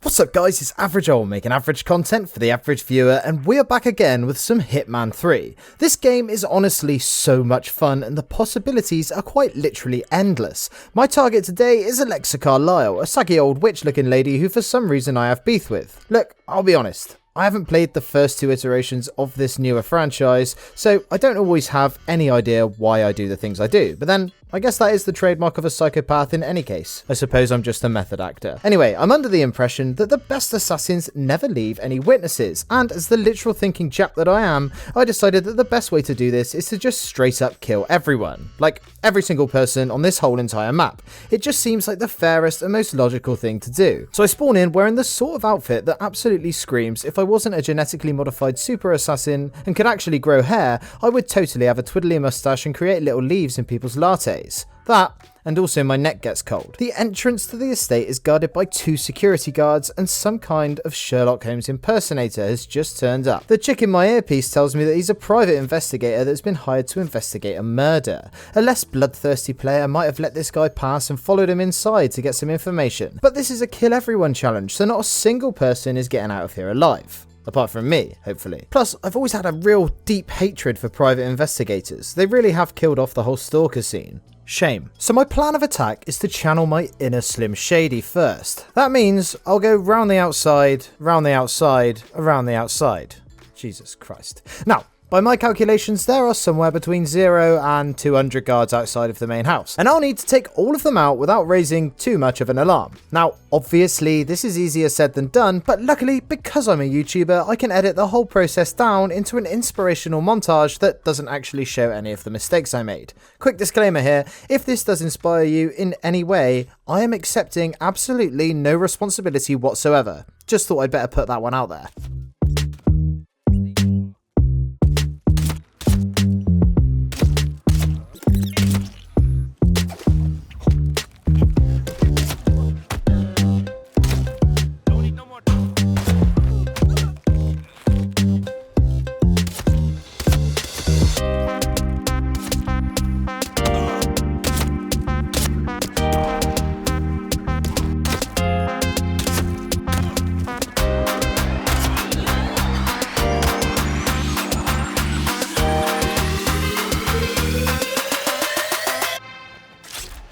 What's up guys, it's Average Owl making average content for the average viewer, and we are back again with some Hitman 3. This game is honestly so much fun and the possibilities are quite literally endless. My target today is Alexa Carlisle, a saggy old witch looking lady who for some reason I have beef with. Look, I'll be honest, I haven't played the first two iterations of this newer franchise, so I don't always have any idea why I do the things I do, but then I guess that is the trademark of a psychopath in any case. I suppose I'm just a method actor. Anyway, I'm under the impression that the best assassins never leave any witnesses, and as the literal thinking chap that I am, I decided that the best way to do this is to just straight up kill everyone. Like, every single person on this whole entire map. It just seems like the fairest and most logical thing to do. So I spawn in wearing the sort of outfit that absolutely screams if I wasn't a genetically modified super assassin and could actually grow hair, I would totally have a twiddly mustache and create little leaves in people's lattes. That, and also my neck gets cold. The entrance to the estate is guarded by 2 security guards, and some kind of Sherlock Holmes impersonator has just turned up. The chick in my earpiece tells me that he's a private investigator that's been hired to investigate a murder. A less bloodthirsty player might have let this guy pass and followed him inside to get some information. But this is a kill everyone challenge, so not a single person is getting out of here alive. Apart from me, hopefully. Plus, I've always had a real deep hatred for private investigators. They really have killed off the whole stalker scene. Shame. So my plan of attack is to channel my inner Slim Shady first. That means I'll go round the outside, round the outside, around the outside. Jesus Christ. Now, by my calculations, there are somewhere between 0 and 200 guards outside of the main house, and I'll need to take all of them out without raising too much of an alarm. Now, obviously, this is easier said than done, but luckily, because I'm a YouTuber, I can edit the whole process down into an inspirational montage that doesn't actually show any of the mistakes I made. Quick disclaimer here, if this does inspire you in any way, I am accepting absolutely no responsibility whatsoever. Just thought I'd better put that one out there.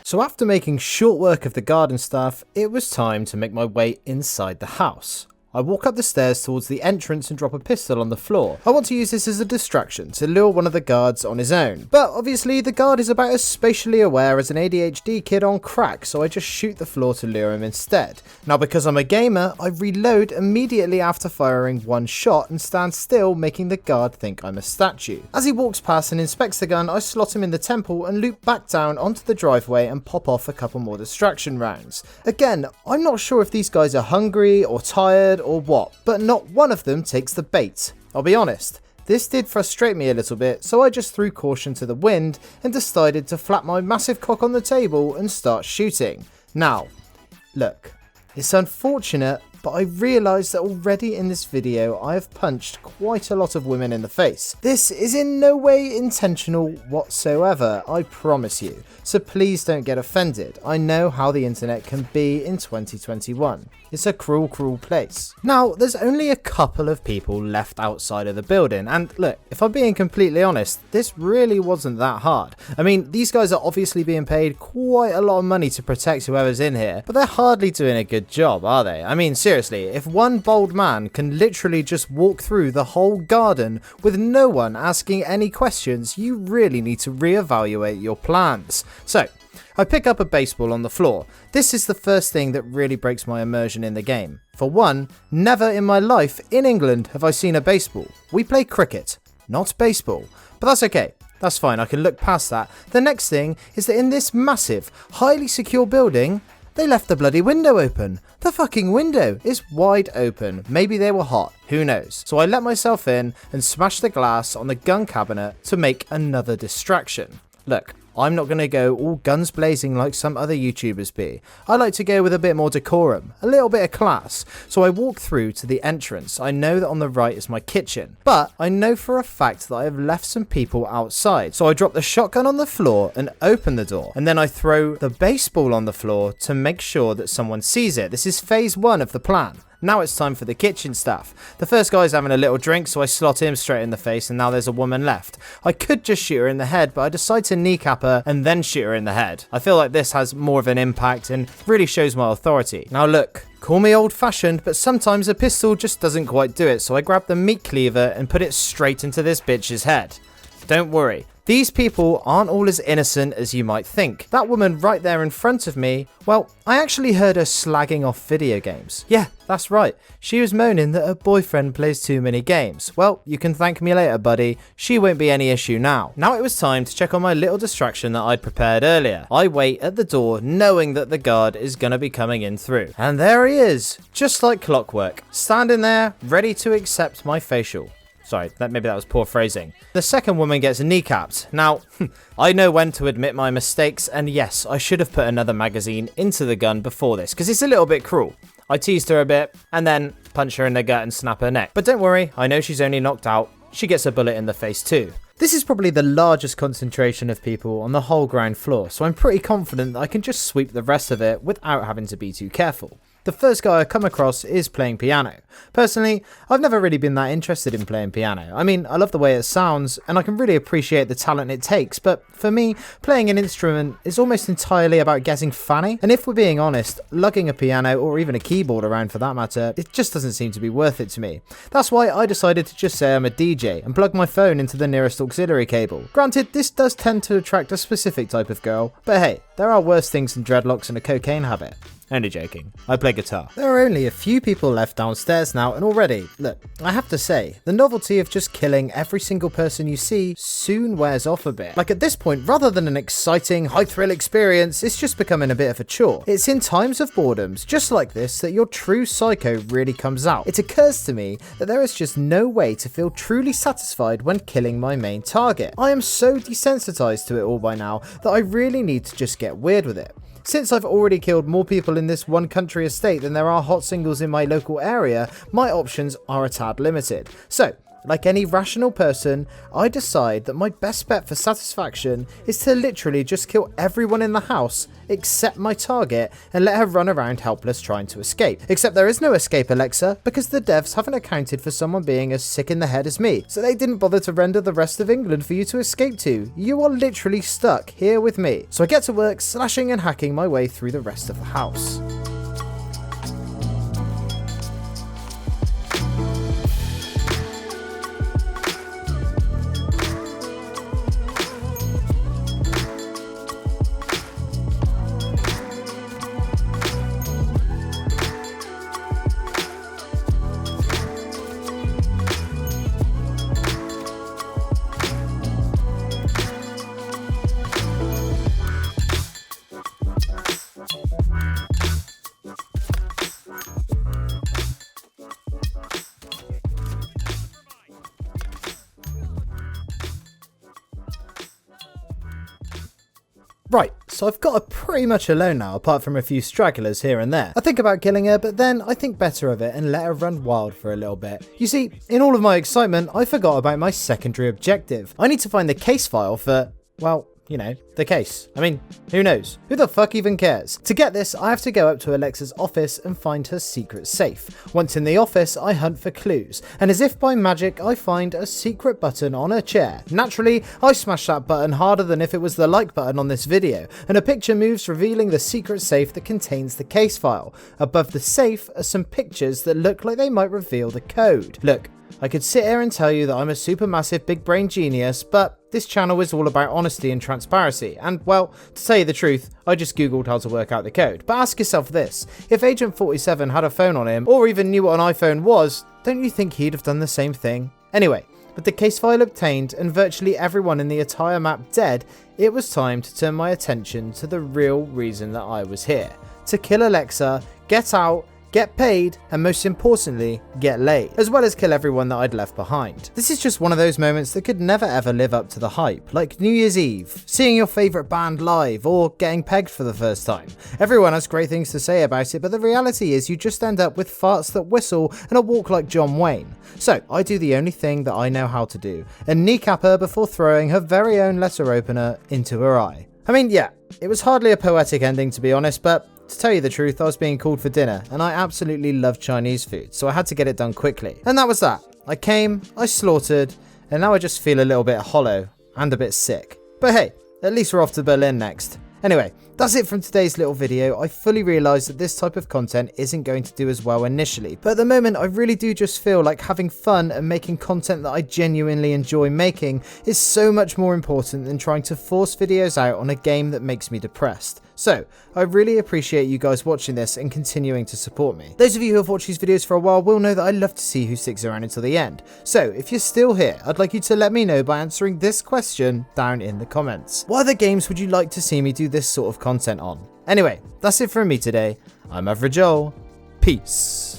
So after making short work of the garden staff, it was time to make my way inside the house. I walk up the stairs towards the entrance and drop a pistol on the floor. I want to use this as a distraction to lure one of the guards on his own. But obviously the guard is about as spatially aware as an ADHD kid on crack, so I just shoot the floor to lure him instead. Now because I'm a gamer, I reload immediately after firing one shot and stand still, making the guard think I'm a statue. As he walks past and inspects the gun, I slot him in the temple and loop back down onto the driveway and pop off a couple more distraction rounds. Again, I'm not sure if these guys are hungry or tired or what, but not one of them takes the bait. I'll be honest, this did frustrate me a little bit, so I just threw caution to the wind and decided to flap my massive cock on the table and start shooting. Now, look, it's unfortunate, but I realised that already in this video I have punched quite a lot of women in the face. This is in no way intentional whatsoever, I promise you, so please don't get offended. I know how the internet can be in 2021. It's a cruel, cruel place. Now, there's only a couple of people left outside of the building, and look, if I'm being completely honest, this really wasn't that hard. I mean, these guys are obviously being paid quite a lot of money to protect whoever's in here, but they're hardly doing a good job, are they? I mean, seriously, if one bold man can literally just walk through the whole garden with no one asking any questions, you really need to reevaluate your plans. So, I pick up a baseball on the floor. This is the first thing that really breaks my immersion in the game. For one, never in my life in England have I seen a baseball. We play cricket, not baseball. But that's okay. That's fine, I can look past that. The next thing is that in this massive, highly secure building, they left the bloody window open. The fucking window is wide open. Maybe they were hot, who knows. So I let myself in and smashed the glass on the gun cabinet to make another distraction. Look, I'm not going to go all guns blazing like some other YouTubers be. I like to go with a bit more decorum, a little bit of class. So I walk through to the entrance. I know that on the right is my kitchen, but I know for a fact that I have left some people outside. So I drop the shotgun on the floor and open the door. And then I throw the baseball on the floor to make sure that someone sees it. This is phase 1 of the plan. Now it's time for the kitchen staff. The first guy's having a little drink, so I slot him straight in the face, and now there's a woman left. I could just shoot her in the head, but I decide to kneecap her and then shoot her in the head. I feel like this has more of an impact and really shows my authority. Now look, call me old-fashioned, but sometimes a pistol just doesn't quite do it, so I grab the meat cleaver and put it straight into this bitch's head. Don't worry. These people aren't all as innocent as you might think. That woman right there in front of me, well, I actually heard her slagging off video games. Yeah, that's right. She was moaning that her boyfriend plays too many games. Well, you can thank me later, buddy. She won't be any issue now. Now it was time to check on my little distraction that I'd prepared earlier. I wait at the door knowing that the guard is gonna be coming in through. And there he is, just like clockwork, standing there, ready to accept my facial. Sorry, maybe that was poor phrasing. The second woman gets kneecapped. Now, I know when to admit my mistakes, and yes, I should have put another magazine into the gun before this, because it's a little bit cruel. I teased her a bit, and then punch her in the gut and snap her neck. But don't worry, I know she's only knocked out. She gets a bullet in the face too. This is probably the largest concentration of people on the whole ground floor, so I'm pretty confident that I can just sweep the rest of it without having to be too careful. The first guy I come across is playing piano. Personally, I've never really been that interested in playing piano. I mean, I love the way it sounds, and I can really appreciate the talent it takes, but for me, playing an instrument is almost entirely about getting fanny, and if we're being honest, lugging a piano, or even a keyboard around for that matter, it just doesn't seem to be worth it to me. That's why I decided to just say I'm a DJ, and plug my phone into the nearest auxiliary cable. Granted, this does tend to attract a specific type of girl, but hey, there are worse things than dreadlocks and a cocaine habit. Only joking. I play guitar. There are only a few people left downstairs now, and already, look, I have to say, the novelty of just killing every single person you see soon wears off a bit. Like at this point, rather than an exciting, high-thrill experience, it's just becoming a bit of a chore. It's in times of boredoms, just like this, that your true psycho really comes out. It occurs to me that there is just no way to feel truly satisfied when killing my main target. I am so desensitized to it all by now that I really need to just get weird with it. Since I've already killed more people in this one country estate than there are hot singles in my local area, my options are a tad limited. So, like any rational person, I decide that my best bet for satisfaction is to literally just kill everyone in the house except my target and let her run around helpless trying to escape. Except there is no escape, Alexa, because the devs haven't accounted for someone being as sick in the head as me, so they didn't bother to render the rest of England for you to escape to. You are literally stuck here with me. So I get to work slashing and hacking my way through the rest of the house. Right, so I've got her pretty much alone now, apart from a few stragglers here and there. I think about killing her, but then I think better of it and let her run wild for a little bit. You see, in all of my excitement, I forgot about my secondary objective. I need to find the case file for, well, you know, the case. I mean, who knows? Who the fuck even cares? To get this, I have to go up to Alexa's office and find her secret safe. Once in the office, I hunt for clues, and as if by magic, I find a secret button on her chair. Naturally, I smash that button harder than if it was the like button on this video, and a picture moves revealing the secret safe that contains the case file. Above the safe are some pictures that look like they might reveal the code. Look, I could sit here and tell you that I'm a supermassive big brain genius, but this channel is all about honesty and transparency, and well, to tell you the truth, I just googled how to work out the code. But ask yourself this, if Agent 47 had a phone on him, or even knew what an iPhone was, don't you think he'd have done the same thing? Anyway, with the case file obtained and virtually everyone in the entire map dead, it was time to turn my attention to the real reason that I was here. To kill Alexa, get out, get paid, and most importantly, get laid, as well as kill everyone that I'd left behind. This is just one of those moments that could never ever live up to the hype, like New Year's Eve, seeing your favourite band live, or getting pegged for the first time. Everyone has great things to say about it, but the reality is you just end up with farts that whistle and a walk like John Wayne. So I do the only thing that I know how to do, and kneecap her before throwing her very own letter opener into her eye. I mean, yeah, it was hardly a poetic ending to be honest, but to tell you the truth, I was being called for dinner, and I absolutely love Chinese food, so I had to get it done quickly. And that was that. I came, I slaughtered, and now I just feel a little bit hollow and a bit sick. But hey, at least we're off to Berlin next. Anyway, that's it from today's little video. I fully realise that this type of content isn't going to do as well initially, but at the moment I really do just feel like having fun and making content that I genuinely enjoy making is so much more important than trying to force videos out on a game that makes me depressed. So, I really appreciate you guys watching this and continuing to support me. Those of you who have watched these videos for a while will know that I love to see who sticks around until the end. So, if you're still here, I'd like you to let me know by answering this question down in the comments. What other games would you like to see me do this sort of content on? Anyway, that's it from me today. I'm Average Joel. Peace.